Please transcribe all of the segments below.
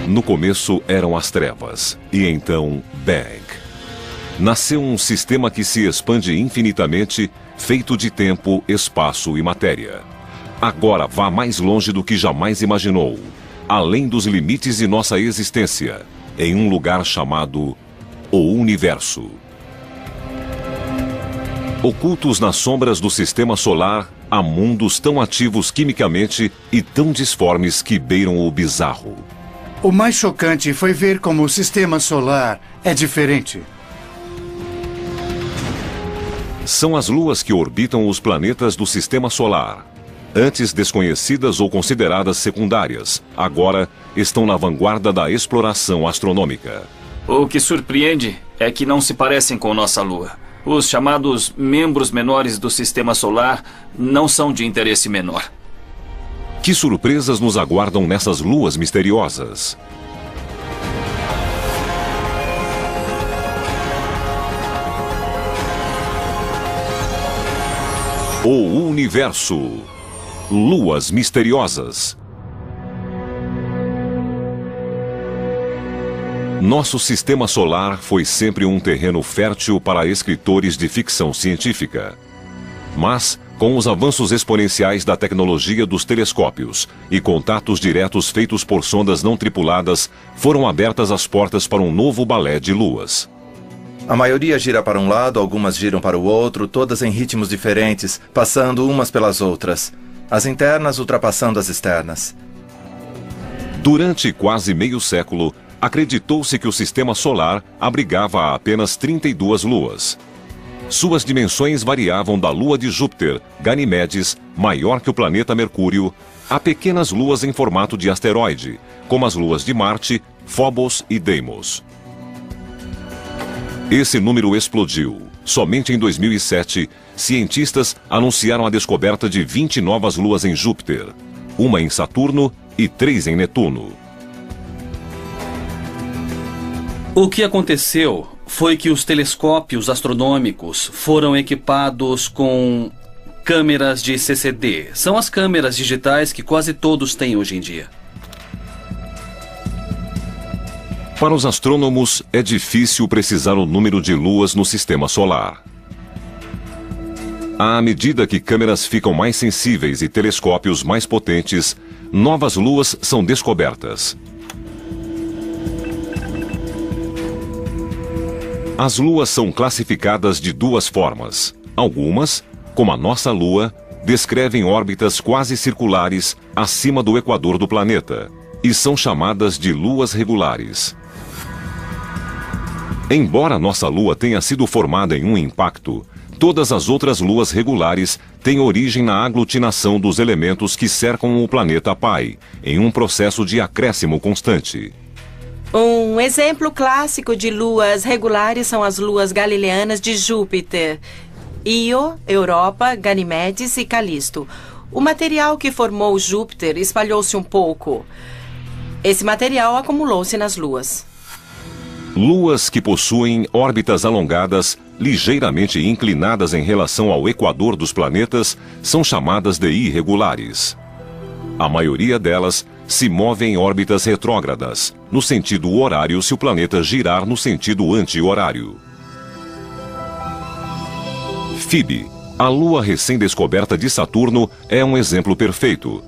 No começo eram as trevas, e então Bang. Nasceu um sistema que se expande infinitamente, feito de tempo, espaço e matéria. Agora vá mais longe do que jamais imaginou, além dos limites de nossa existência, em um lugar chamado o Universo. Ocultos nas sombras do sistema solar, há mundos tão ativos quimicamente e tão disformes que beiram o bizarro. O mais chocante foi ver como o sistema solar é diferente. São as luas que orbitam os planetas do sistema solar. Antes desconhecidas ou consideradas secundárias, agora estão na vanguarda da exploração astronômica. O que surpreende é que não se parecem com nossa Lua. Os chamados membros menores do sistema solar não são de interesse menor. Que surpresas nos aguardam nessas luas misteriosas? O Universo. Luas misteriosas. Nosso sistema solar foi sempre um terreno fértil para escritores de ficção científica. Mas, com os avanços exponenciais da tecnologia dos telescópios e contatos diretos feitos por sondas não tripuladas, foram abertas as portas para um novo balé de luas. A maioria gira para um lado, algumas giram para o outro, todas em ritmos diferentes, passando umas pelas outras. As internas ultrapassando as externas. Durante quase meio século, acreditou-se que o sistema solar abrigava apenas 32 luas. Suas dimensões variavam da lua de Júpiter, Ganimedes, maior que o planeta Mercúrio, a pequenas luas em formato de asteroide, como as luas de Marte, Phobos e Deimos. Esse número explodiu. Somente em 2007, cientistas anunciaram a descoberta de 20 novas luas em Júpiter, uma em Saturno e 3 em Netuno. O que aconteceu foi que os telescópios astronômicos foram equipados com câmeras de CCD. São as câmeras digitais que quase todos têm hoje em dia. Para os astrônomos, é difícil precisar o número de luas no sistema solar. À medida que câmeras ficam mais sensíveis e telescópios mais potentes, novas luas são descobertas. As luas são classificadas de duas formas. Algumas, como a nossa Lua, descrevem órbitas quase circulares acima do equador do planeta e são chamadas de luas regulares. Embora nossa Lua tenha sido formada em um impacto, todas as outras luas regulares têm origem na aglutinação dos elementos que cercam o planeta pai, em um processo de acréscimo constante. Um exemplo clássico de luas regulares são as luas galileanas de Júpiter, Io, Europa, Ganimedes e Calisto. O material que formou Júpiter espalhou-se um pouco. Esse material acumulou-se nas luas. Luas que possuem órbitas alongadas, ligeiramente inclinadas em relação ao equador dos planetas, são chamadas de irregulares. A maioria delas se move em órbitas retrógradas, no sentido horário se o planeta girar no sentido anti-horário. Phoebe, a lua recém-descoberta de Saturno, é um exemplo perfeito.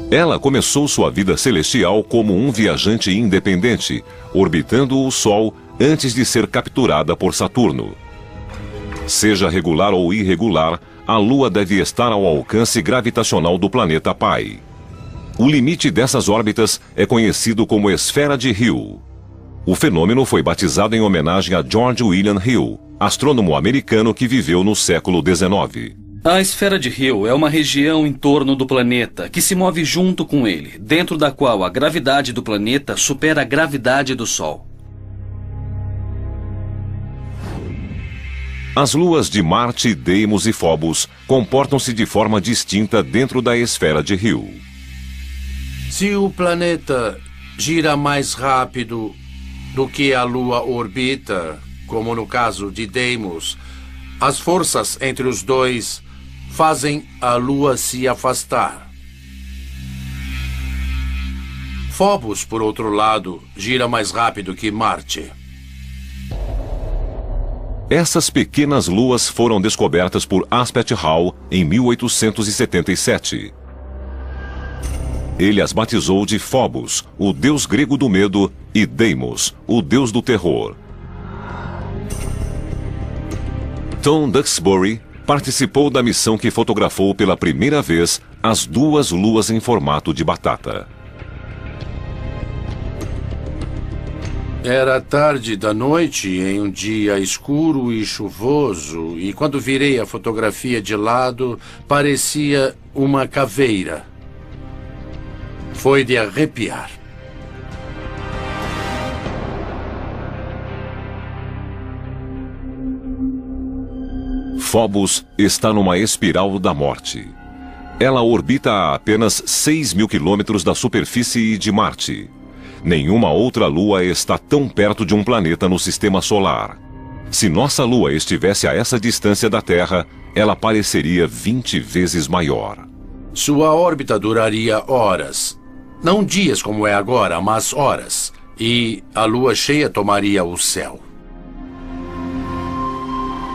Ela começou sua vida celestial como um viajante independente, orbitando o Sol antes de ser capturada por Saturno. Seja regular ou irregular, a Lua deve estar ao alcance gravitacional do planeta pai. O limite dessas órbitas é conhecido como esfera de Hill. O fenômeno foi batizado em homenagem a George William Hill, astrônomo americano que viveu no século XIX. A esfera de Hill é uma região em torno do planeta que se move junto com ele, dentro da qual a gravidade do planeta supera a gravidade do Sol. As luas de Marte, Deimos e Phobos comportam-se de forma distinta dentro da esfera de Hill. Se o planeta gira mais rápido do que a Lua orbita, como no caso de Deimos, as forças entre os dois fazem a Lua se afastar. Phobos, por outro lado, gira mais rápido que Marte. Essas pequenas luas foram descobertas por Aspet Hall em 1877. Ele as batizou de Phobos, o deus grego do medo, e Deimos, o deus do terror. Tom Duxbury participou da missão que fotografou pela primeira vez as duas luas em formato de batata. Era tarde da noite, em um dia escuro e chuvoso, e quando virei a fotografia de lado, parecia uma caveira. Foi de arrepiar. Phobos está numa espiral da morte. Ela orbita a apenas 6.000 quilômetros da superfície de Marte. Nenhuma outra lua está tão perto de um planeta no sistema solar. Se nossa lua estivesse a essa distância da Terra, ela pareceria 20 vezes maior. Sua órbita duraria horas. Não dias como é agora, mas horas. E a lua cheia tomaria o céu.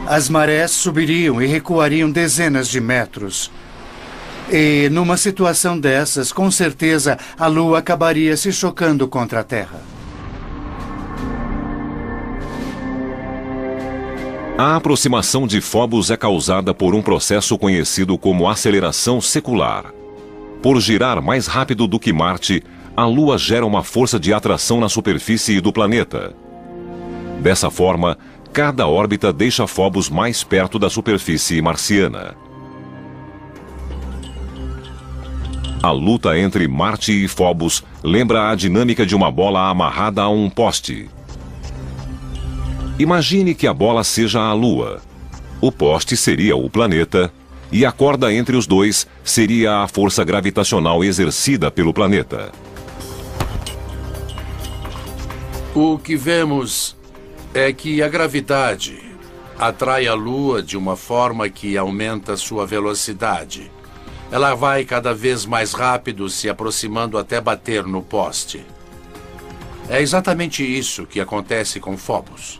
As marés subiriam e recuariam dezenas de metros. E, numa situação dessas, com certeza, a Lua acabaria se chocando contra a Terra. A aproximação de Phobos é causada por um processo conhecido como aceleração secular. Por girar mais rápido do que Marte, a Lua gera uma força de atração na superfície do planeta. Dessa forma, cada órbita deixa Phobos mais perto da superfície marciana. A luta entre Marte e Phobos lembra a dinâmica de uma bola amarrada a um poste. Imagine que a bola seja a Lua. O poste seria o planeta e a corda entre os dois seria a força gravitacional exercida pelo planeta. O que vemos é que a gravidade atrai a Lua de uma forma que aumenta sua velocidade. Ela vai cada vez mais rápido, se aproximando até bater no poste. É exatamente isso que acontece com Phobos.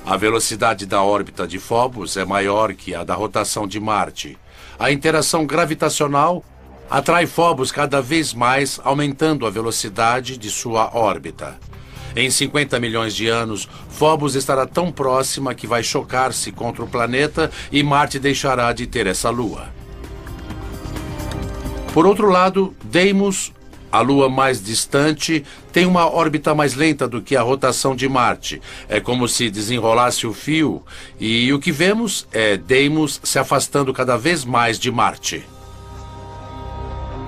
A velocidade da órbita de Phobos é maior que a da rotação de Marte. A interação gravitacional atrai Phobos cada vez mais, aumentando a velocidade de sua órbita. Em 50 milhões de anos, Phobos estará tão próxima que vai chocar-se contra o planeta e Marte deixará de ter essa lua. Por outro lado, Deimos, a lua mais distante, tem uma órbita mais lenta do que a rotação de Marte. É como se desenrolasse o fio, e o que vemos é Deimos se afastando cada vez mais de Marte.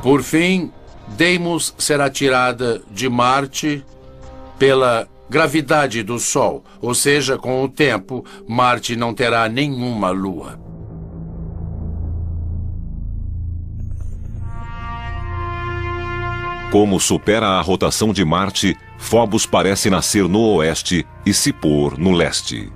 Por fim, Deimos será tirada de Marte pela gravidade do Sol, ou seja, com o tempo, Marte não terá nenhuma lua. Como supera a rotação de Marte, Phobos parece nascer no oeste e se pôr no leste.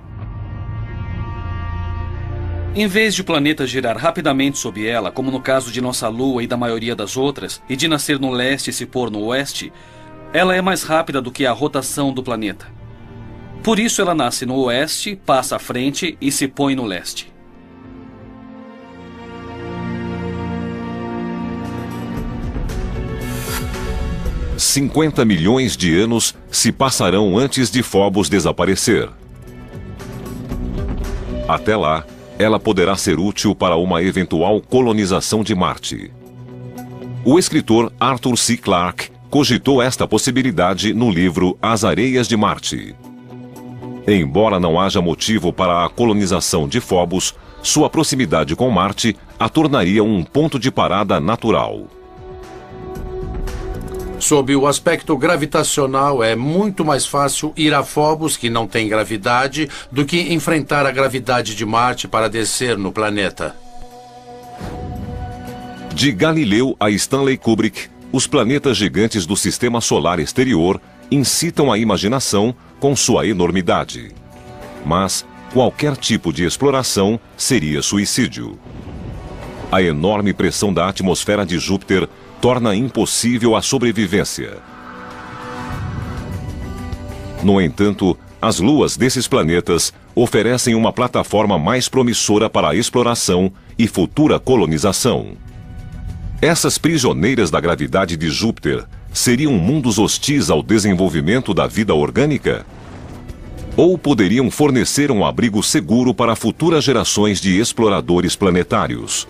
Em vez de o planeta girar rapidamente sob ela, como no caso de nossa Lua e da maioria das outras, e de nascer no leste e se pôr no oeste, ela é mais rápida do que a rotação do planeta. Por isso ela nasce no oeste, passa à frente e se põe no leste. $50 milhões de anos se passarão antes de Phobos desaparecer. Até lá, ela poderá ser útil para uma eventual colonização de Marte. O escritor Arthur C. Clarke cogitou esta possibilidade no livro As Areias de Marte. Embora não haja motivo para a colonização de Phobos, sua proximidade com Marte a tornaria um ponto de parada natural. Sob o aspecto gravitacional, é muito mais fácil ir a Phobos, que não tem gravidade, do que enfrentar a gravidade de Marte para descer no planeta. De Galileu a Stanley Kubrick, os planetas gigantes do sistema solar exterior incitam a imaginação com sua enormidade. Mas qualquer tipo de exploração seria suicídio. A enorme pressão da atmosfera de Júpiter torna impossível a sobrevivência. No entanto, as luas desses planetas oferecem uma plataforma mais promissora para a exploração e futura colonização. Essas prisioneiras da gravidade de Júpiter seriam mundos hostis ao desenvolvimento da vida orgânica? Ou poderiam fornecer um abrigo seguro para futuras gerações de exploradores planetários?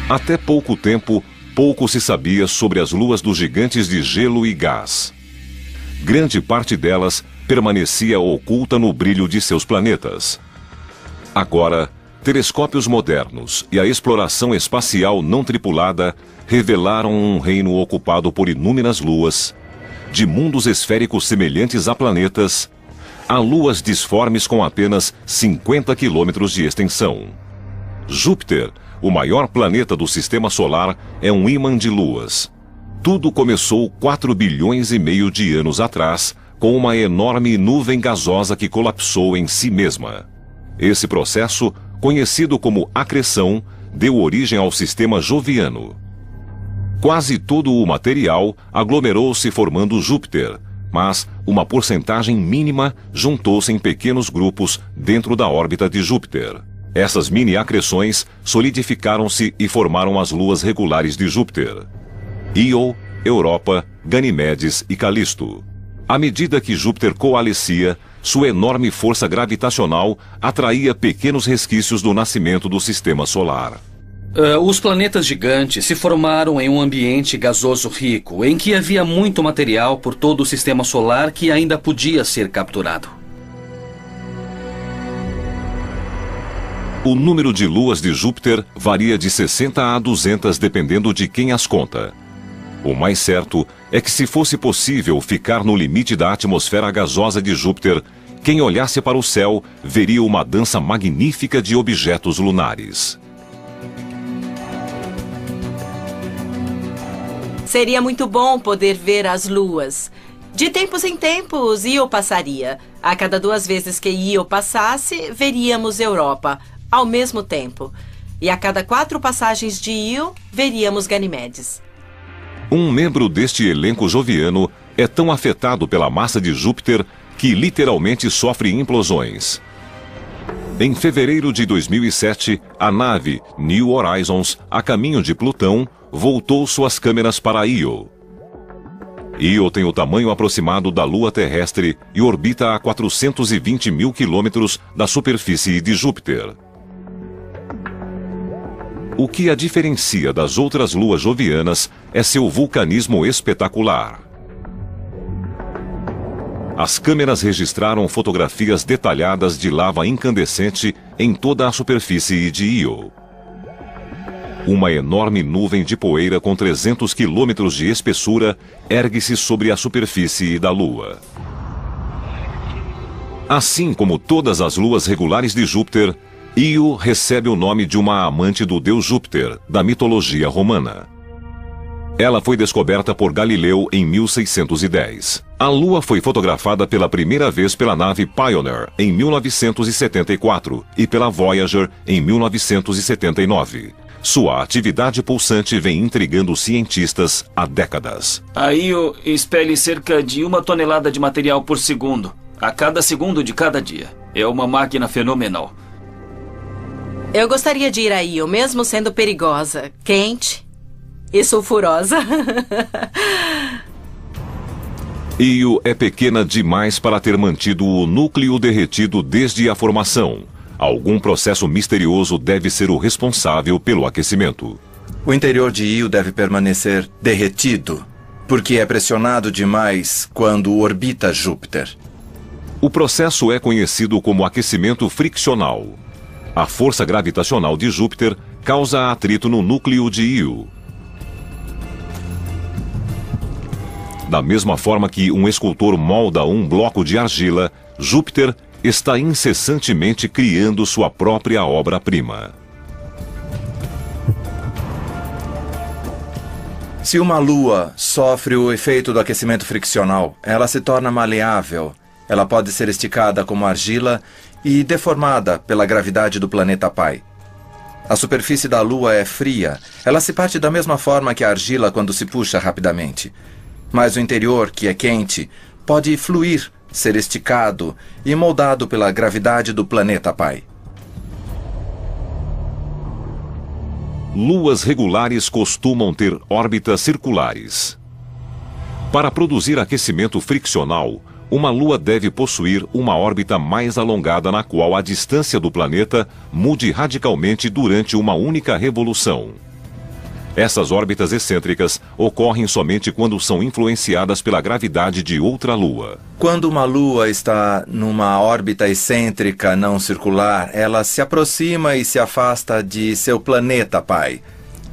Até pouco tempo, pouco se sabia sobre as luas dos gigantes de gelo e gás. Grande parte delas permanecia oculta no brilho de seus planetas. Agora, telescópios modernos e a exploração espacial não tripulada revelaram um reino ocupado por inúmeras luas, de mundos esféricos semelhantes a planetas, a luas disformes com apenas 50 quilômetros de extensão. Júpiter, o maior planeta do Sistema Solar, é um ímã de luas. Tudo começou 4 bilhões e meio de anos atrás, com uma enorme nuvem gasosa que colapsou em si mesma. Esse processo, conhecido como acreção, deu origem ao Sistema Joviano. Quase todo o material aglomerou-se formando Júpiter, mas uma porcentagem mínima juntou-se em pequenos grupos dentro da órbita de Júpiter. Essas mini-acreções solidificaram-se e formaram as luas regulares de Júpiter: Io, Europa, Ganimedes e Calisto. À medida que Júpiter coalescia, sua enorme força gravitacional atraía pequenos resquícios do nascimento do Sistema Solar. Os planetas gigantes se formaram em um ambiente gasoso rico, em que havia muito material por todo o Sistema Solar que ainda podia ser capturado. O número de luas de Júpiter varia de 60 a 200 dependendo de quem as conta. O mais certo é que, se fosse possível ficar no limite da atmosfera gasosa de Júpiter, quem olhasse para o céu veria uma dança magnífica de objetos lunares. Seria muito bom poder ver as luas. De tempos em tempos, Io passaria. A cada 2 vezes que Io passasse, veríamos Europa, ao mesmo tempo. E a cada 4 passagens de Io, veríamos Ganimedes. Um membro deste elenco joviano é tão afetado pela massa de Júpiter que literalmente sofre implosões. Em fevereiro de 2007, a nave New Horizons, a caminho de Plutão, voltou suas câmeras para Io. Io tem o tamanho aproximado da Lua terrestre e orbita a 420 mil quilômetros da superfície de Júpiter. O que a diferencia das outras luas jovianas é seu vulcanismo espetacular. As câmeras registraram fotografias detalhadas de lava incandescente em toda a superfície de Io. Uma enorme nuvem de poeira com 300 quilômetros de espessura ergue-se sobre a superfície da Lua. Assim como todas as luas regulares de Júpiter, Io recebe o nome de uma amante do deus Júpiter, da mitologia romana. Ela foi descoberta por Galileu em 1610. A Lua foi fotografada pela primeira vez pela nave Pioneer em 1974 e pela Voyager em 1979. Sua atividade pulsante vem intrigando cientistas há décadas. A Io expele cerca de 1 tonelada de material por segundo, a cada segundo de cada dia. É uma máquina fenomenal. Eu gostaria de ir a Io, mesmo sendo perigosa, quente e sulfurosa. Io é pequena demais para ter mantido o núcleo derretido desde a formação. Algum processo misterioso deve ser o responsável pelo aquecimento. O interior de Io deve permanecer derretido, porque é pressionado demais quando orbita Júpiter. O processo é conhecido como aquecimento friccional. A força gravitacional de Júpiter causa atrito no núcleo de Io. Da mesma forma que um escultor molda um bloco de argila, Júpiter está incessantemente criando sua própria obra-prima. Se uma lua sofre o efeito do aquecimento friccional, ela se torna maleável. Ela pode ser esticada como argila e deformada pela gravidade do planeta pai. A superfície da Lua é fria. Ela se parte da mesma forma que a argila quando se puxa rapidamente. Mas o interior, que é quente, pode fluir, ser esticado e moldado pela gravidade do planeta pai. Luas regulares costumam ter órbitas circulares. Para produzir aquecimento friccional, uma lua deve possuir uma órbita mais alongada na qual a distância do planeta mude radicalmente durante uma única revolução. Essas órbitas excêntricas ocorrem somente quando são influenciadas pela gravidade de outra lua. Quando uma lua está numa órbita excêntrica não circular, ela se aproxima e se afasta de seu planeta pai.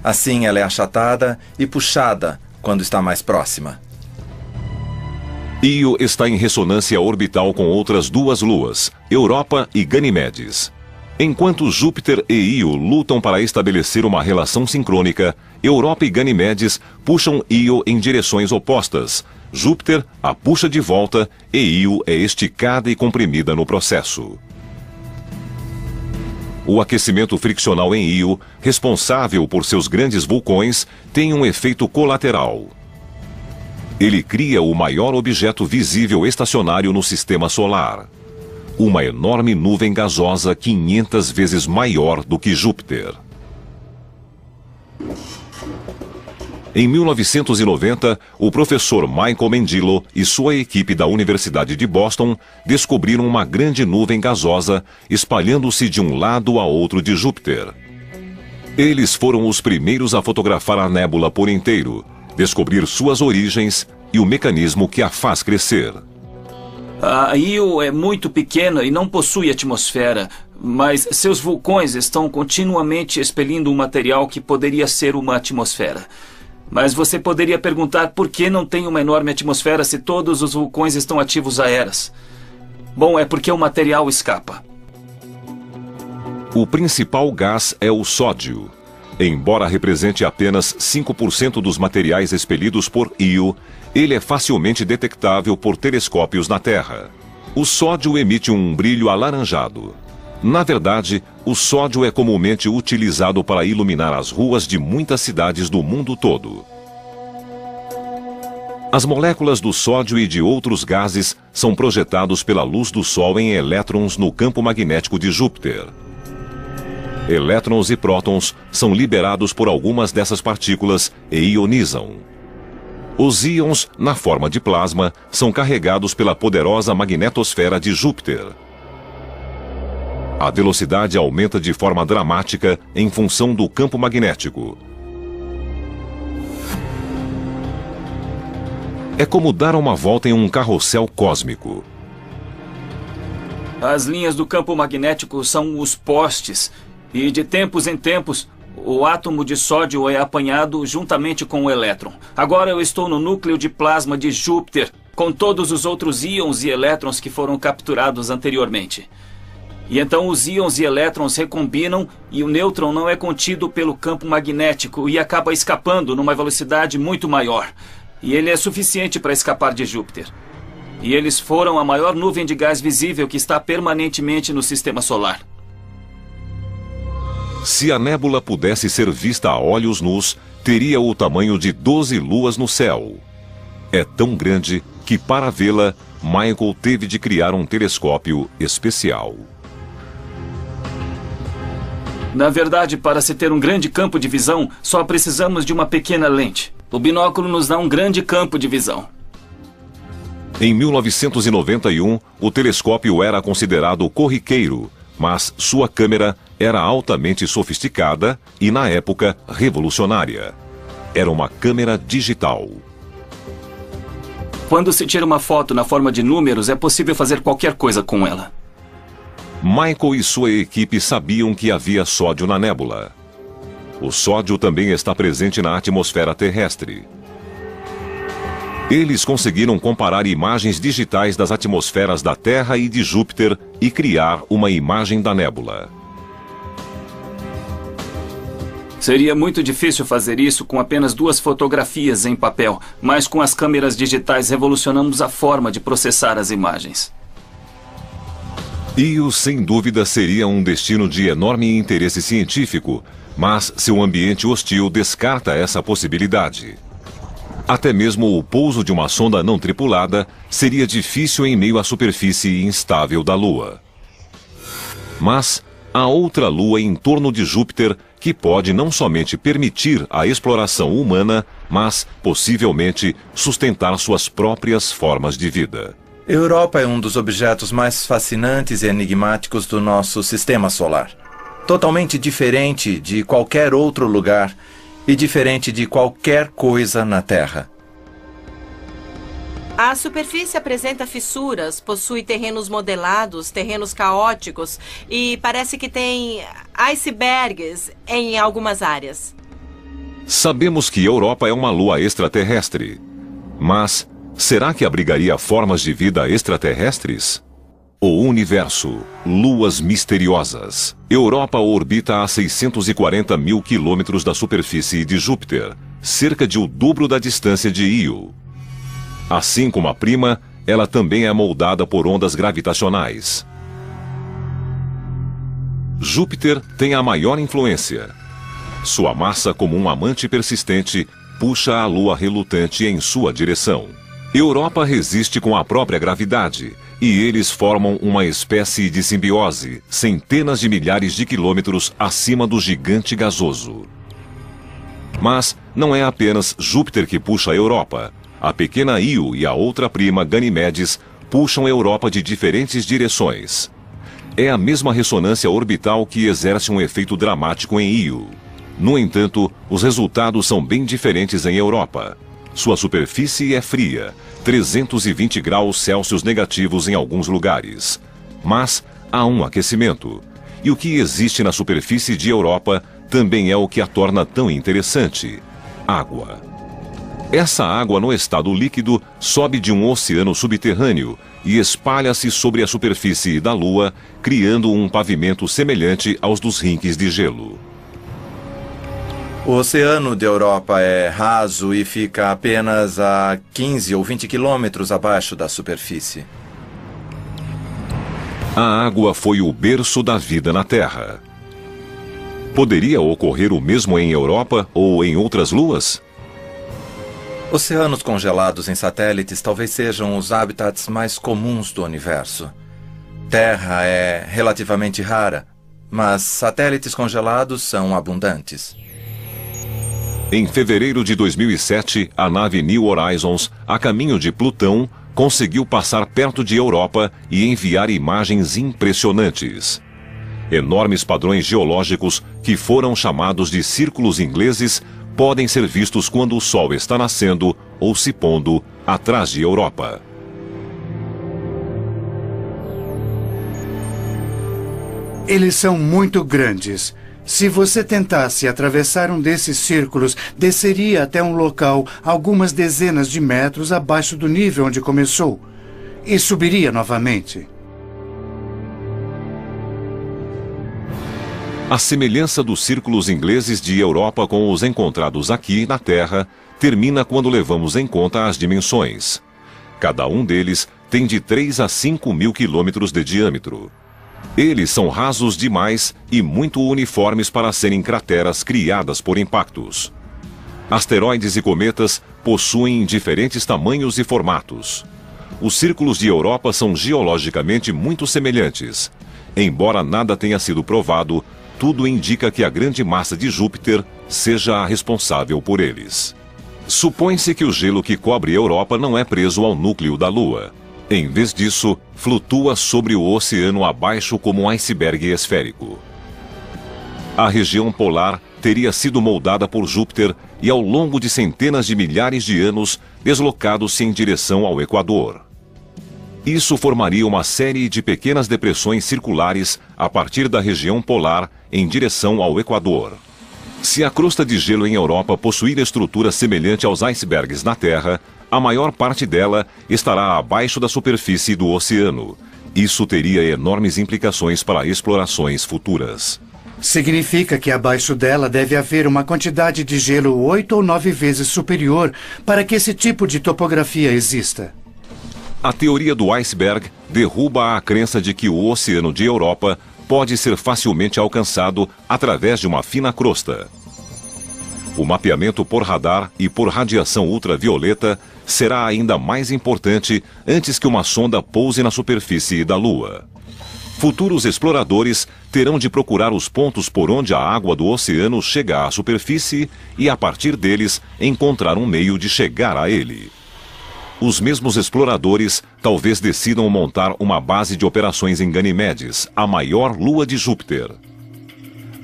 Assim, ela é achatada e puxada quando está mais próxima. Io está em ressonância orbital com outras duas luas, Europa e Ganimedes. Enquanto Júpiter e Io lutam para estabelecer uma relação sincrônica, Europa e Ganimedes puxam Io em direções opostas. Júpiter a puxa de volta e Io é esticada e comprimida no processo. O aquecimento friccional em Io, responsável por seus grandes vulcões, tem um efeito colateral. Ele cria o maior objeto visível estacionário no sistema solar. Uma enorme nuvem gasosa 500 vezes maior do que Júpiter. Em 1990, o professor Michael Mendilo e sua equipe da Universidade de Boston descobriram uma grande nuvem gasosa espalhando-se de um lado a outro de Júpiter. Eles foram os primeiros a fotografar a nébula por inteiro, descobrir suas origens e o mecanismo que a faz crescer. A Io é muito pequena e não possui atmosfera, mas seus vulcões estão continuamente expelindo um material que poderia ser uma atmosfera. Mas você poderia perguntar por que não tem uma enorme atmosfera se todos os vulcões estão ativos há eras. Bom, é porque o material escapa. O principal gás é o sódio. Embora represente apenas 5% dos materiais expelidos por Io, ele é facilmente detectável por telescópios na Terra. O sódio emite um brilho alaranjado. Na verdade, o sódio é comumente utilizado para iluminar as ruas de muitas cidades do mundo todo. As moléculas do sódio e de outros gases são projetados pela luz do Sol em elétrons no campo magnético de Júpiter. Elétrons e prótons são liberados por algumas dessas partículas e ionizam. Os íons, na forma de plasma, são carregados pela poderosa magnetosfera de Júpiter. A velocidade aumenta de forma dramática em função do campo magnético. É como dar uma volta em um carrossel cósmico. As linhas do campo magnético são os postes, e de tempos em tempos, o átomo de sódio é apanhado juntamente com o elétron. Agora eu estou no núcleo de plasma de Júpiter, com todos os outros íons e elétrons que foram capturados anteriormente. E então os íons e elétrons recombinam e o nêutron não é contido pelo campo magnético e acaba escapando numa velocidade muito maior. E ele é suficiente para escapar de Júpiter. E eles foram a maior nuvem de gás visível que está permanentemente no sistema solar. Se a nébula pudesse ser vista a olhos nus, teria o tamanho de 12 luas no céu. É tão grande que, para vê-la, Michael teve de criar um telescópio especial. Na verdade, para se ter um grande campo de visão, só precisamos de uma pequena lente. O binóculo nos dá um grande campo de visão. Em 1991, o telescópio era considerado corriqueiro, mas sua câmera era altamente sofisticada e, na época, revolucionária. Era uma câmera digital. Quando se tira uma foto na forma de números, é possível fazer qualquer coisa com ela. Michael e sua equipe sabiam que havia sódio na nébula. O sódio também está presente na atmosfera terrestre. Eles conseguiram comparar imagens digitais das atmosferas da Terra e de Júpiter e criar uma imagem da nébula. Seria muito difícil fazer isso com apenas 2 fotografias em papel, mas com as câmeras digitais revolucionamos a forma de processar as imagens. Io, sem dúvida, seria um destino de enorme interesse científico, mas seu ambiente hostil descarta essa possibilidade. Até mesmo o pouso de uma sonda não tripulada seria difícil em meio à superfície instável da Lua. Mas há outra Lua em torno de Júpiter que pode não somente permitir a exploração humana, mas, possivelmente, sustentar suas próprias formas de vida. Europa é um dos objetos mais fascinantes e enigmáticos do nosso sistema solar. Totalmente diferente de qualquer outro lugar e diferente de qualquer coisa na Terra. A superfície apresenta fissuras, possui terrenos modelados, terrenos caóticos e parece que tem icebergs em algumas áreas. Sabemos que Europa é uma lua extraterrestre, mas será que abrigaria formas de vida extraterrestres? O universo, luas misteriosas. Europa orbita a 640 mil quilômetros da superfície de Júpiter, cerca de o dobro da distância de Io. Assim como a prima, ela também é moldada por ondas gravitacionais. Júpiter tem a maior influência. Sua massa, como um amante persistente, puxa a Lua relutante em sua direção. Europa resiste com a própria gravidade, e eles formam uma espécie de simbiose, centenas de milhares de quilômetros acima do gigante gasoso. Mas não é apenas Júpiter que puxa a Europa. A pequena Io e a outra prima, Ganimedes, puxam a Europa de diferentes direções. É a mesma ressonância orbital que exerce um efeito dramático em Io. No entanto, os resultados são bem diferentes em Europa. Sua superfície é fria, 320 graus Celsius negativos em alguns lugares. Mas há um aquecimento. E o que existe na superfície de Europa também é o que a torna tão interessante: água. Essa água no estado líquido sobe de um oceano subterrâneo e espalha-se sobre a superfície da Lua, criando um pavimento semelhante aos dos rinques de gelo. O oceano de Europa é raso e fica apenas a 15 ou 20 quilômetros abaixo da superfície. A água foi o berço da vida na Terra. Poderia ocorrer o mesmo em Europa ou em outras luas? Oceanos congelados em satélites talvez sejam os habitats mais comuns do universo. Terra é relativamente rara, mas satélites congelados são abundantes. Em fevereiro de 2007, a nave New Horizons, a caminho de Plutão, conseguiu passar perto de Europa e enviar imagens impressionantes. Enormes padrões geológicos, que foram chamados de círculos ingleses, podem ser vistos quando o Sol está nascendo ou se pondo atrás de Europa. Eles são muito grandes. Se você tentasse atravessar um desses círculos, desceria até um local algumas dezenas de metros abaixo do nível onde começou e subiria novamente. A semelhança dos círculos ingleses de Europa com os encontrados aqui na Terra termina quando levamos em conta as dimensões. Cada um deles tem de 3 a 5 mil quilômetros de diâmetro. Eles são rasos demais e muito uniformes para serem crateras criadas por impactos. Asteroides e cometas possuem diferentes tamanhos e formatos. Os círculos de Europa são geologicamente muito semelhantes. Embora nada tenha sido provado, tudo indica que a grande massa de Júpiter seja a responsável por eles. Supõe-se que o gelo que cobre a Europa não é preso ao núcleo da Lua. Em vez disso, flutua sobre o oceano abaixo como um iceberg esférico. A região polar teria sido moldada por Júpiter e, ao longo de centenas de milhares de anos, deslocado-se em direção ao Equador. Isso formaria uma série de pequenas depressões circulares a partir da região polar em direção ao Equador. Se a crosta de gelo em Europa possuir estrutura semelhante aos icebergs na Terra, a maior parte dela estará abaixo da superfície do oceano. Isso teria enormes implicações para explorações futuras. Significa que abaixo dela deve haver uma quantidade de gelo 8 ou 9 vezes superior para que esse tipo de topografia exista. A teoria do iceberg derruba a crença de que o oceano de Europa pode ser facilmente alcançado através de uma fina crosta. O mapeamento por radar e por radiação ultravioleta será ainda mais importante antes que uma sonda pouse na superfície da Lua. Futuros exploradores terão de procurar os pontos por onde a água do oceano chega à superfície e, a partir deles, encontrar um meio de chegar a ele. Os mesmos exploradores talvez decidam montar uma base de operações em Ganimedes, a maior lua de Júpiter.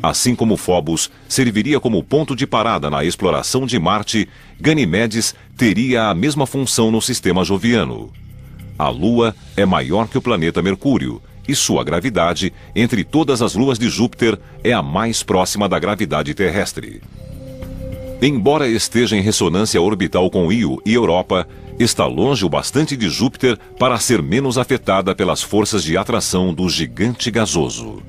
Assim como Phobos serviria como ponto de parada na exploração de Marte, Ganimedes teria a mesma função no sistema joviano. A Lua é maior que o planeta Mercúrio, e sua gravidade, entre todas as luas de Júpiter, é a mais próxima da gravidade terrestre. Embora esteja em ressonância orbital com Io e Europa, está longe o bastante de Júpiter para ser menos afetada pelas forças de atração do gigante gasoso.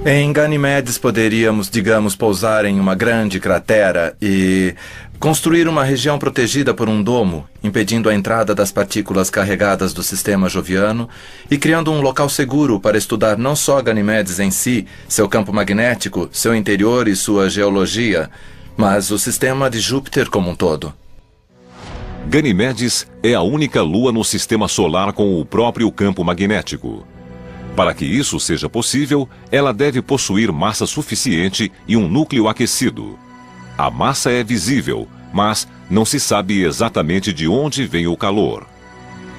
Em Ganimedes poderíamos, digamos, pousar em uma grande cratera e construir uma região protegida por um domo, impedindo a entrada das partículas carregadas do sistema joviano e criando um local seguro para estudar não só Ganimedes em si, seu campo magnético, seu interior e sua geologia, mas o sistema de Júpiter como um todo. Ganimedes é a única lua no sistema solar com o próprio campo magnético. Para que isso seja possível, ela deve possuir massa suficiente e um núcleo aquecido. A massa é visível, mas não se sabe exatamente de onde vem o calor.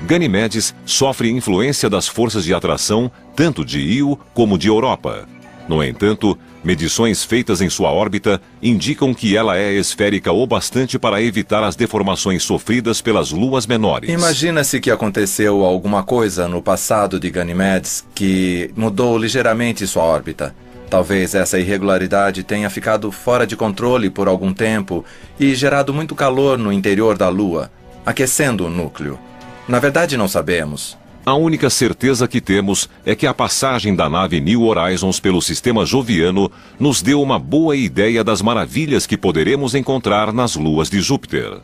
Ganimedes sofre influência das forças de atração tanto de Io como de Europa. No entanto, medições feitas em sua órbita indicam que ela é esférica o bastante para evitar as deformações sofridas pelas luas menores. Imagina-se que aconteceu alguma coisa no passado de Ganimedes que mudou ligeiramente sua órbita. Talvez essa irregularidade tenha ficado fora de controle por algum tempo e gerado muito calor no interior da Lua, aquecendo o núcleo. Na verdade, não sabemos. A única certeza que temos é que a passagem da nave New Horizons pelo sistema joviano nos deu uma boa ideia das maravilhas que poderemos encontrar nas luas de Júpiter.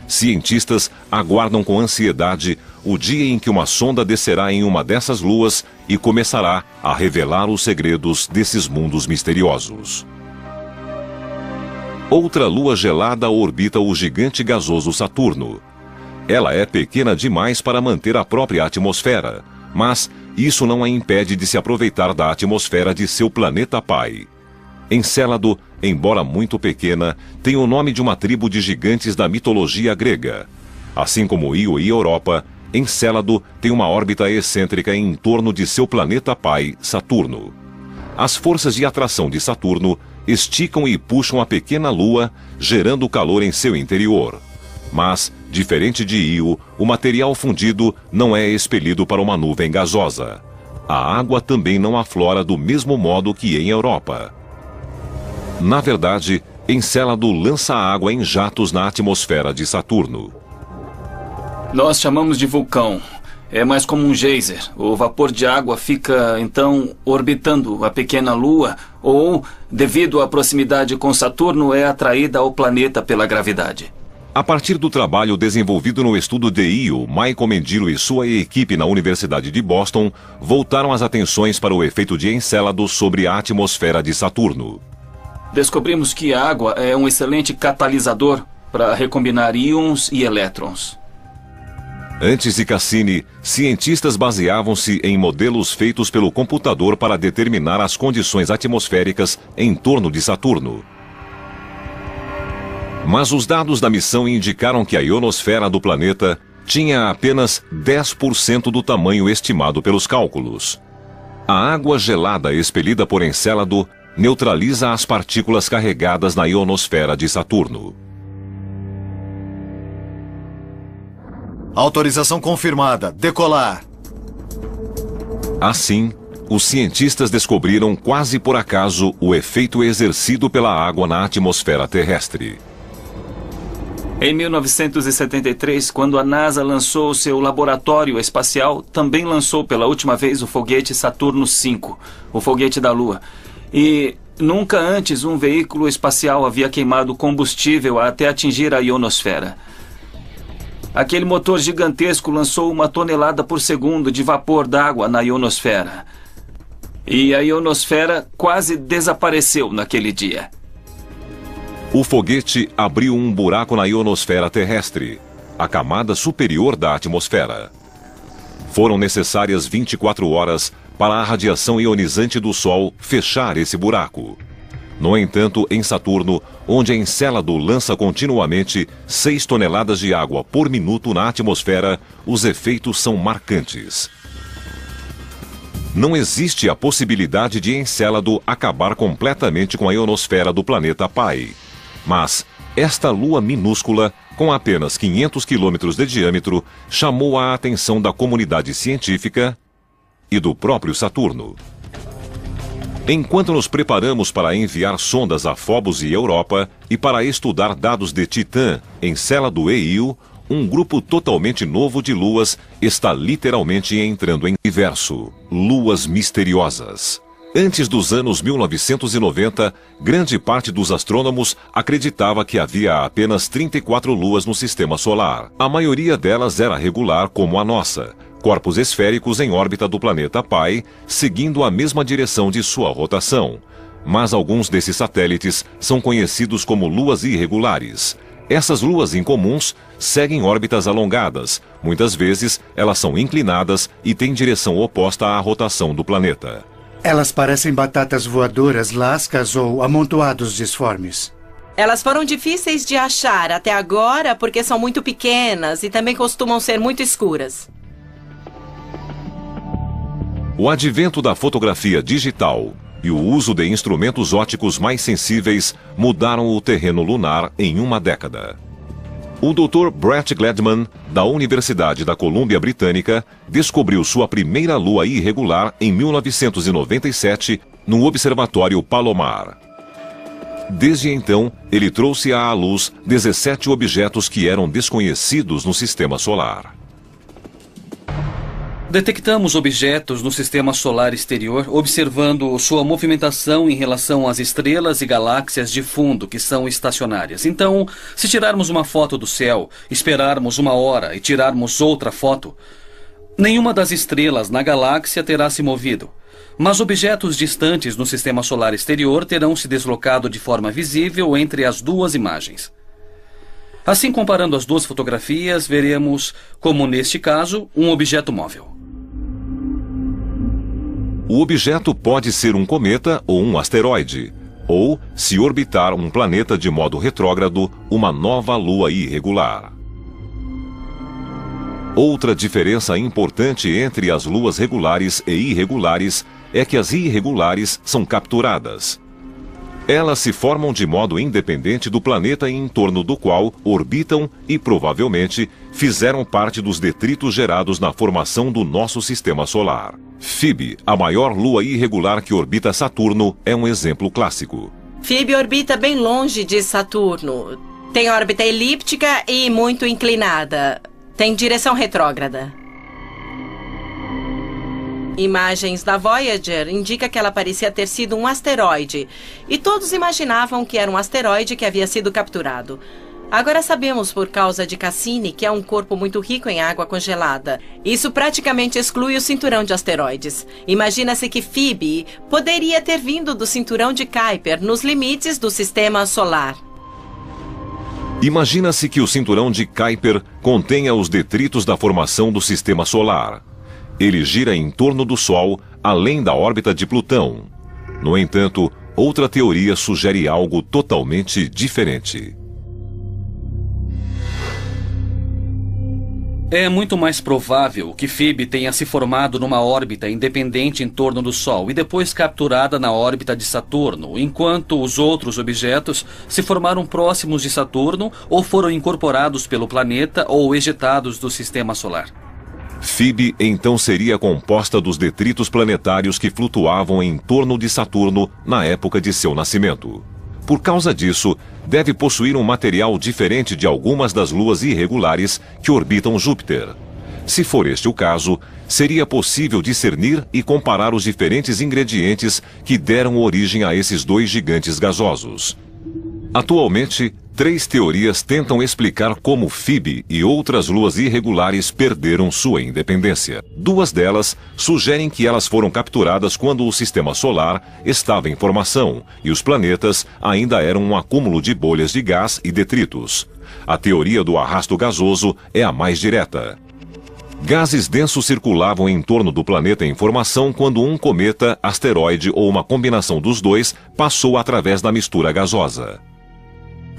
Cientistas aguardam com ansiedade o dia em que uma sonda descerá em uma dessas luas e começará a revelar os segredos desses mundos misteriosos. Outra lua gelada orbita o gigante gasoso Saturno. Ela é pequena demais para manter a própria atmosfera, mas isso não a impede de se aproveitar da atmosfera de seu planeta pai. Encélado, embora muito pequena, tem o nome de uma tribo de gigantes da mitologia grega. Assim como Io e Europa, Encélado tem uma órbita excêntrica em torno de seu planeta pai, Saturno. As forças de atração de Saturno esticam e puxam a pequena lua, gerando calor em seu interior. Mas, diferente de Io, o material fundido não é expelido para uma nuvem gasosa. A água também não aflora do mesmo modo que em Europa. Na verdade, Encélado lança a água em jatos na atmosfera de Saturno. Nós chamamos de vulcão. É mais como um geyser. O vapor de água fica, então, orbitando a pequena lua ou, devido à proximidade com Saturno, é atraída ao planeta pela gravidade. A partir do trabalho desenvolvido no estudo de Io, Michael Mendilo e sua equipe na Universidade de Boston voltaram as atenções para o efeito de Encélado sobre a atmosfera de Saturno. Descobrimos que a água é um excelente catalisador para recombinar íons e elétrons. Antes de Cassini, cientistas baseavam-se em modelos feitos pelo computador para determinar as condições atmosféricas em torno de Saturno. Mas os dados da missão indicaram que a ionosfera do planeta tinha apenas 10% do tamanho estimado pelos cálculos. A água gelada expelida por Encélado neutraliza as partículas carregadas na ionosfera de Saturno. Autorização confirmada. Decolar. Assim, os cientistas descobriram quase por acaso o efeito exercido pela água na atmosfera terrestre. Em 1973, quando a NASA lançou seu laboratório espacial, também lançou pela última vez o foguete Saturno V, o foguete da Lua. E nunca antes um veículo espacial havia queimado combustível até atingir a ionosfera. Aquele motor gigantesco lançou 1 tonelada por segundo de vapor d'água na ionosfera. E a ionosfera quase desapareceu naquele dia. O foguete abriu um buraco na ionosfera terrestre, a camada superior da atmosfera. Foram necessárias 24 horas para a radiação ionizante do Sol fechar esse buraco. No entanto, em Saturno, onde Encélado lança continuamente 6 toneladas de água por minuto na atmosfera, os efeitos são marcantes. Não existe a possibilidade de Encélado acabar completamente com a ionosfera do planeta pai. Mas esta lua minúscula, com apenas 500 quilômetros de diâmetro, chamou a atenção da comunidade científica e do próprio Saturno. Enquanto nos preparamos para enviar sondas a Phobos e Europa e para estudar dados de Titã, Encélado e Io, um grupo totalmente novo de luas está literalmente entrando em universo. Luas misteriosas. Antes dos anos 1990, grande parte dos astrônomos acreditava que havia apenas 34 luas no sistema solar. A maioria delas era regular como a nossa, corpos esféricos em órbita do planeta pai, seguindo a mesma direção de sua rotação. Mas alguns desses satélites são conhecidos como luas irregulares. Essas luas incomuns seguem órbitas alongadas. Muitas vezes, elas são inclinadas e têm direção oposta à rotação do planeta. Elas parecem batatas voadoras, lascas ou amontoados disformes. Elas foram difíceis de achar até agora porque são muito pequenas e também costumam ser muito escuras. O advento da fotografia digital e o uso de instrumentos ópticos mais sensíveis mudaram o terreno lunar em uma década. O Dr. Brett Gladman, da Universidade da Colômbia Britânica, descobriu sua primeira lua irregular em 1997 no Observatório Palomar. Desde então, ele trouxe à luz 17 objetos que eram desconhecidos no sistema solar. Detectamos objetos no sistema solar exterior, observando sua movimentação em relação às estrelas e galáxias de fundo, que são estacionárias. Então, se tirarmos uma foto do céu, esperarmos 1 hora e tirarmos outra foto, nenhuma das estrelas na galáxia terá se movido. Mas objetos distantes no sistema solar exterior terão se deslocado de forma visível entre as duas imagens. Assim, comparando as duas fotografias, veremos, como neste caso, um objeto móvel. O objeto pode ser um cometa ou um asteroide, ou, se orbitar um planeta de modo retrógrado, uma nova lua irregular. Outra diferença importante entre as luas regulares e irregulares é que as irregulares são capturadas. Elas se formam de modo independente do planeta em torno do qual orbitam e, provavelmente, fizeram parte dos detritos gerados na formação do nosso sistema solar. Phoebe, a maior lua irregular que orbita Saturno, é um exemplo clássico. Phoebe orbita bem longe de Saturno. Tem órbita elíptica e muito inclinada. Tem direção retrógrada. Imagens da Voyager indicam que ela parecia ter sido um asteroide. E todos imaginavam que era um asteroide que havia sido capturado. Agora sabemos, por causa de Cassini, que é um corpo muito rico em água congelada. Isso praticamente exclui o cinturão de asteroides. Imagina-se que Phoebe poderia ter vindo do cinturão de Kuiper, nos limites do sistema solar. Imagina-se que o cinturão de Kuiper contenha os detritos da formação do sistema solar. Ele gira em torno do Sol, além da órbita de Plutão. No entanto, outra teoria sugere algo totalmente diferente. É muito mais provável que Phoebe tenha se formado numa órbita independente em torno do Sol e depois capturada na órbita de Saturno, enquanto os outros objetos se formaram próximos de Saturno ou foram incorporados pelo planeta ou ejetados do sistema solar. Phoebe então seria composta dos detritos planetários que flutuavam em torno de Saturno na época de seu nascimento. Por causa disso, deve possuir um material diferente de algumas das luas irregulares que orbitam Júpiter. Se for este o caso, seria possível discernir e comparar os diferentes ingredientes que deram origem a esses dois gigantes gasosos. Atualmente, 3 teorias tentam explicar como Phoebe e outras luas irregulares perderam sua independência. 2 delas sugerem que elas foram capturadas quando o sistema solar estava em formação e os planetas ainda eram um acúmulo de bolhas de gás e detritos. A teoria do arrasto gasoso é a mais direta. Gases densos circulavam em torno do planeta em formação quando um cometa, asteroide ou uma combinação dos dois passou através da mistura gasosa.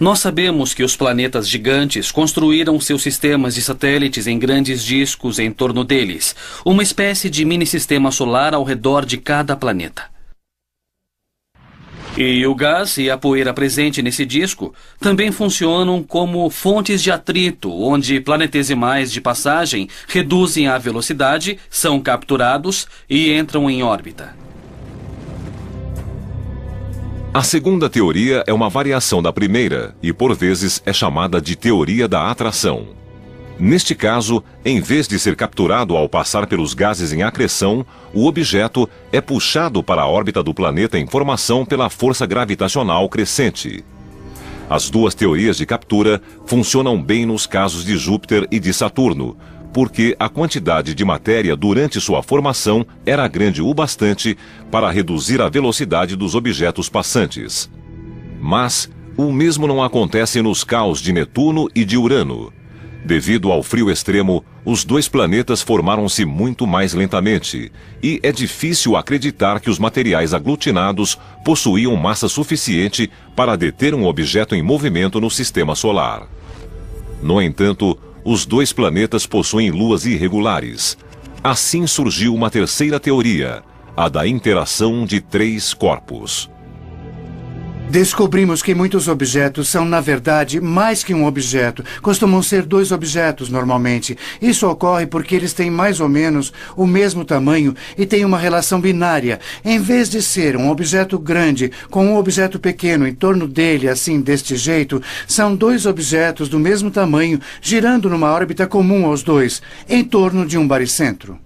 Nós sabemos que os planetas gigantes construíram seus sistemas de satélites em grandes discos em torno deles, uma espécie de mini-sistema solar ao redor de cada planeta. E o gás e a poeira presente nesse disco também funcionam como fontes de atrito, onde planetesimais de passagem reduzem a velocidade, são capturados e entram em órbita. A segunda teoria é uma variação da primeira e, por vezes, é chamada de teoria da atração. Neste caso, em vez de ser capturado ao passar pelos gases em acreção, o objeto é puxado para a órbita do planeta em formação pela força gravitacional crescente. As 2 teorias de captura funcionam bem nos casos de Júpiter e de Saturno, porque a quantidade de matéria durante sua formação era grande o bastante para reduzir a velocidade dos objetos passantes. Mas o mesmo não acontece nos caos de Netuno e de Urano. Devido ao frio extremo, os 2 planetas formaram-se muito mais lentamente, e é difícil acreditar que os materiais aglutinados possuíam massa suficiente para deter um objeto em movimento no sistema solar. No entanto, os 2 planetas possuem luas irregulares. Assim surgiu uma terceira teoria, a da interação de 3 corpos. Descobrimos que muitos objetos são, na verdade, mais que um objeto. Costumam ser 2 objetos, normalmente. Isso ocorre porque eles têm mais ou menos o mesmo tamanho e têm uma relação binária. Em vez de ser um objeto grande com um objeto pequeno em torno dele, assim, deste jeito, são 2 objetos do mesmo tamanho girando numa órbita comum aos 2, em torno de um baricentro.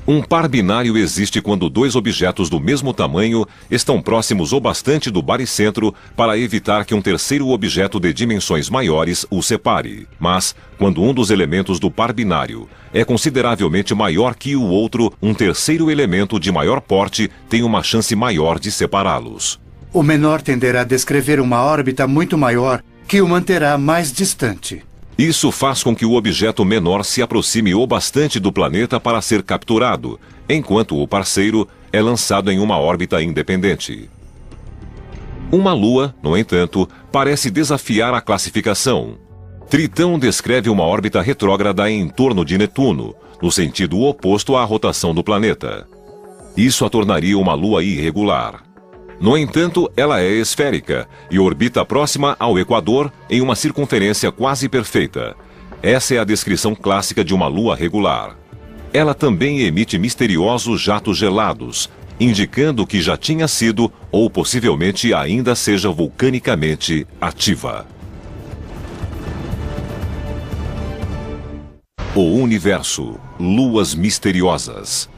Um par binário existe quando 2 objetos do mesmo tamanho estão próximos o bastante do baricentro para evitar que um terceiro objeto de dimensões maiores o separe. Mas, quando um dos elementos do par binário é consideravelmente maior que o outro, um terceiro elemento de maior porte tem uma chance maior de separá-los. O menor tenderá a descrever uma órbita muito maior que o manterá mais distante. Isso faz com que o objeto menor se aproxime o bastante do planeta para ser capturado, enquanto o parceiro é lançado em uma órbita independente. Uma lua, no entanto, parece desafiar a classificação. Tritão descreve uma órbita retrógrada em torno de Netuno, no sentido oposto à rotação do planeta. Isso a tornaria uma lua irregular. No entanto, ela é esférica e orbita próxima ao Equador em uma circunferência quase perfeita. Essa é a descrição clássica de uma lua regular. Ela também emite misteriosos jatos gelados, indicando que já tinha sido ou possivelmente ainda seja vulcanicamente ativa. O universo, luas misteriosas.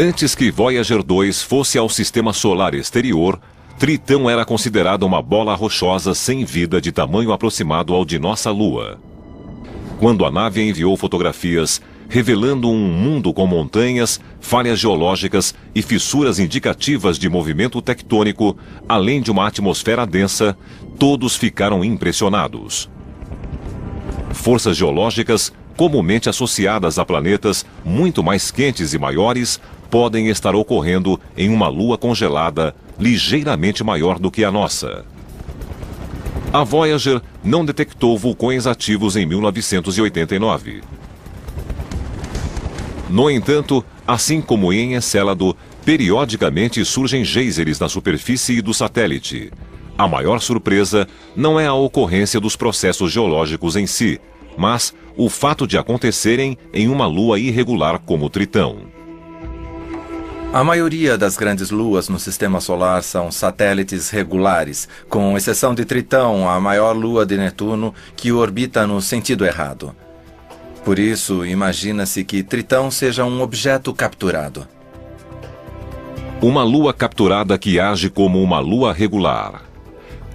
Antes que Voyager 2 fosse ao sistema solar exterior, Tritão era considerada uma bola rochosa sem vida de tamanho aproximado ao de nossa Lua. Quando a nave enviou fotografias revelando um mundo com montanhas, falhas geológicas e fissuras indicativas de movimento tectônico, além de uma atmosfera densa, todos ficaram impressionados. Forças geológicas, comumente associadas a planetas muito mais quentes e maiores, podem estar ocorrendo em uma lua congelada ligeiramente maior do que a nossa. A Voyager não detectou vulcões ativos em 1989. No entanto, assim como em Encélado, periodicamente surgem geysers na superfície do satélite. A maior surpresa não é a ocorrência dos processos geológicos em si, mas o fato de acontecerem em uma lua irregular como Tritão. A maioria das grandes luas no sistema solar são satélites regulares, com exceção de Tritão, a maior lua de Netuno, que orbita no sentido errado. Por isso, imagina-se que Tritão seja um objeto capturado. Uma lua capturada que age como uma lua regular.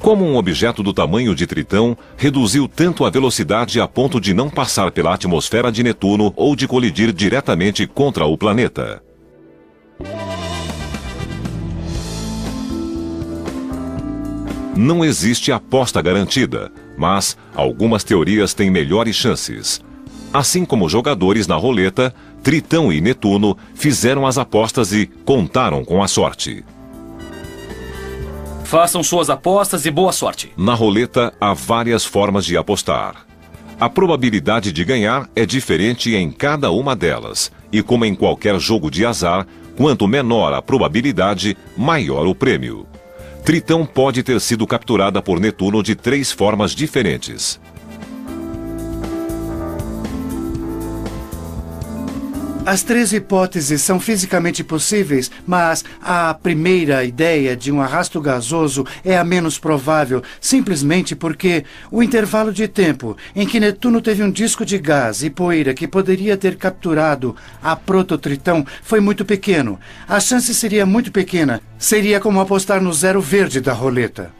Como um objeto do tamanho de Tritão reduziu tanto a velocidade a ponto de não passar pela atmosfera de Netuno ou de colidir diretamente contra o planeta. Não existe aposta garantida, mas algumas teorias têm melhores chances. Assim como jogadores na roleta, Tritão e Netuno fizeram as apostas e contaram com a sorte. Façam suas apostas e boa sorte. Na roleta, há várias formas de apostar. A probabilidade de ganhar é diferente em cada uma delas, e como em qualquer jogo de azar, quanto menor a probabilidade, maior o prêmio. Tritão pode ter sido capturada por Netuno de 3 formas diferentes. As 3 hipóteses são fisicamente possíveis, mas a primeira ideia de um arrasto gasoso é a menos provável, simplesmente porque o intervalo de tempo em que Netuno teve um disco de gás e poeira que poderia ter capturado a prototritão foi muito pequeno. A chance seria muito pequena. Seria como apostar no zero verde da roleta.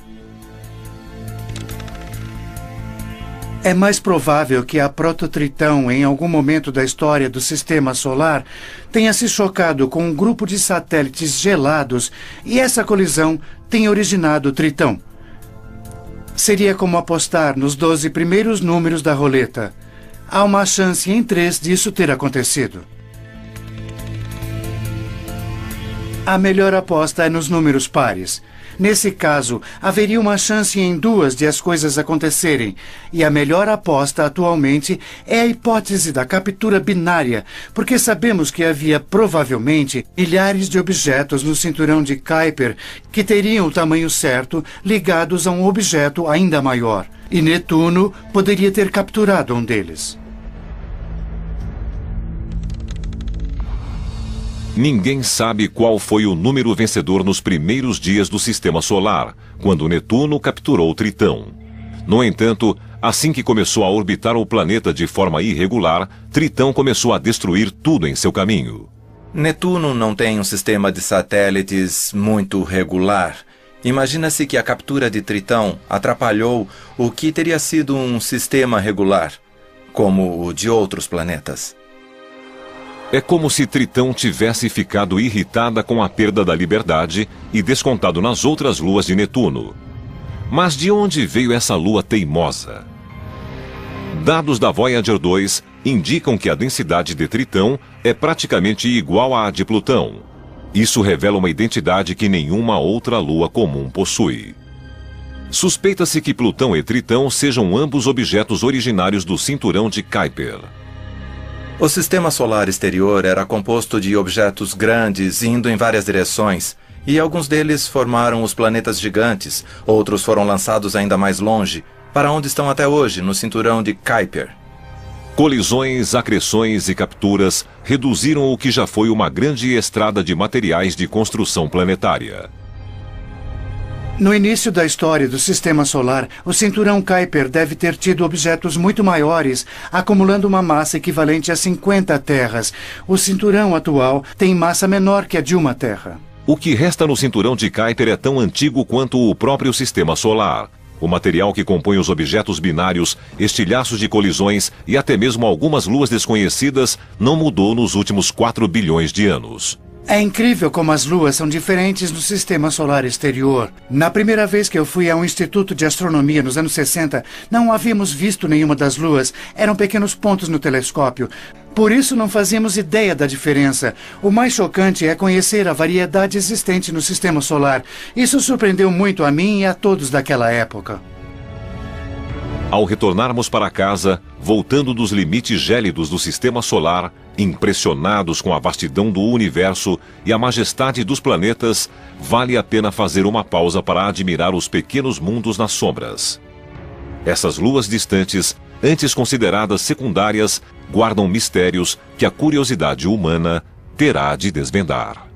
É mais provável que a prototritão, em algum momento da história do Sistema Solar, tenha se chocado com um grupo de satélites gelados e essa colisão tenha originado o Tritão. Seria como apostar nos 12 primeiros números da roleta. Há uma chance em 3 disso ter acontecido. A melhor aposta é nos números pares. Nesse caso, haveria uma chance em 2 de as coisas acontecerem, e a melhor aposta atualmente é a hipótese da captura binária, porque sabemos que havia provavelmente milhares de objetos no cinturão de Kuiper que teriam o tamanho certo ligados a um objeto ainda maior, e Netuno poderia ter capturado um deles. Ninguém sabe qual foi o número vencedor nos primeiros dias do Sistema Solar, quando Netuno capturou Tritão. No entanto, assim que começou a orbitar o planeta de forma irregular, Tritão começou a destruir tudo em seu caminho. Netuno não tem um sistema de satélites muito regular. Imagina-se que a captura de Tritão atrapalhou o que teria sido um sistema regular, como o de outros planetas. É como se Tritão tivesse ficado irritada com a perda da liberdade e descontado nas outras luas de Netuno. Mas de onde veio essa lua teimosa? Dados da Voyager 2 indicam que a densidade de Tritão é praticamente igual à de Plutão. Isso revela uma identidade que nenhuma outra lua comum possui. Suspeita-se que Plutão e Tritão sejam ambos objetos originários do cinturão de Kuiper. O sistema solar exterior era composto de objetos grandes indo em várias direções, e alguns deles formaram os planetas gigantes, outros foram lançados ainda mais longe, para onde estão até hoje, no cinturão de Kuiper. Colisões, acreções e capturas reduziram o que já foi uma grande estrada de materiais de construção planetária. No início da história do Sistema Solar, o cinturão Kuiper deve ter tido objetos muito maiores, acumulando uma massa equivalente a 50 terras. O cinturão atual tem massa menor que a de uma terra. O que resta no cinturão de Kuiper é tão antigo quanto o próprio Sistema Solar. O material que compõe os objetos binários, estilhaços de colisões e até mesmo algumas luas desconhecidas não mudou nos últimos 4 bilhões de anos. É incrível como as luas são diferentes no Sistema Solar exterior. Na primeira vez que eu fui a um instituto de astronomia nos anos 60, não havíamos visto nenhuma das luas. Eram pequenos pontos no telescópio. Por isso não fazíamos ideia da diferença. O mais chocante é conhecer a variedade existente no Sistema Solar. Isso surpreendeu muito a mim e a todos daquela época. Ao retornarmos para casa, voltando dos limites gélidos do Sistema Solar, impressionados com a vastidão do universo e a majestade dos planetas, vale a pena fazer uma pausa para admirar os pequenos mundos nas sombras. Essas luas distantes, antes consideradas secundárias, guardam mistérios que a curiosidade humana terá de desvendar.